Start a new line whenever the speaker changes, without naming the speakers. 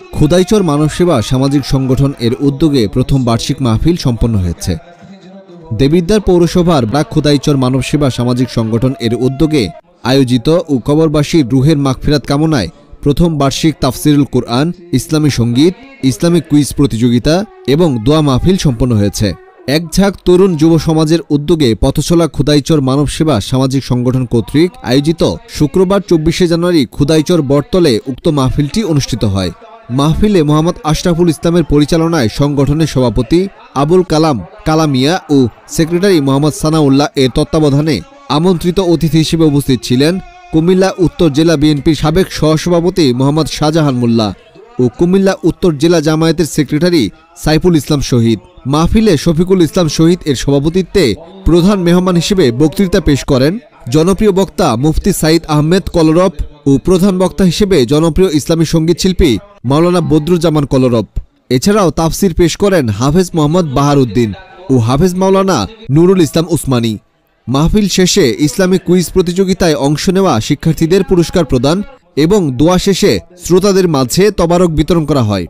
খোদাইচর মানবসেবা সামাজিক সংগঠন এর উদ্যোগে প্রথম বার্ষিক মাহফিল সম্পন্ন হয়েছে। দেবিদ্বার পৌরসভার ব্রাক খোদাইচর মানবসেবা সামাজিক সংগঠন এর উদ্যোগে আয়োজিত ও কবরবাসীর রুহের মাগফিরাত কামনায় প্রথম বার্ষিক তাফসিরুল কুরআন, ইসলামী সঙ্গীত, ইসলামিক কুইজ প্রতিযোগিতা এবং দোয়া মাহফিল সম্পন্ন হয়েছে। এক ঝাঁক তরুণ যুব সমাজের উদ্যোগে পথচলা খোদাইচর মানবসেবা সামাজিক সংগঠন কর্তৃক আয়োজিত শুক্রবার ২৪শে জানুয়ারি খোদাইচর বটতলে উক্ত মাহফিলটি অনুষ্ঠিত হয়। মাহফিলে মোহাম্মদ আশরাফুল ইসলামের পরিচালনায় সংগঠনের সভাপতি আবুল কালাম কালামিয়া ও সেক্রেটারি মোহাম্মদ সানাউল্লাহ এর তত্ত্বাবধানে আমন্ত্রিত অতিথি হিসেবে উপস্থিত ছিলেন কুমিল্লা উত্তর জেলা বিএনপির সাবেক সহসভাপতি মোহাম্মদ শাহজাহান মোল্লা ও কুমিল্লা উত্তর জেলা জামায়াতের সেক্রেটারি সাইফুল ইসলাম শহীদ। মাহফিলে শফিকুল ইসলাম শহীদ এর সভাপতিত্বে প্রধান মেহমান হিসেবে বক্তৃতা পেশ করেন জনপ্রিয় বক্তা মুফতি সাইদ আহমেদ কলরব ও প্রধান বক্তা হিসেবে জনপ্রিয় ইসলামী সঙ্গীত শিল্পী মাওলানা বদরুজ্জামান কলরব। এছাড়াও তাফসির পেশ করেন হাফেজ মোহাম্মদ বাহার উদ্দিন ও হাফেজ মাওলানা নুরুল ইসলাম উসমানী। মাহফিল শেষে ইসলামিক কুইজ প্রতিযোগিতায় অংশ নেওয়া শিক্ষার্থীদের পুরস্কার প্রদান এবং দোয়া শেষে শ্রোতাদের মাঝে তবারক বিতরণ করা হয়।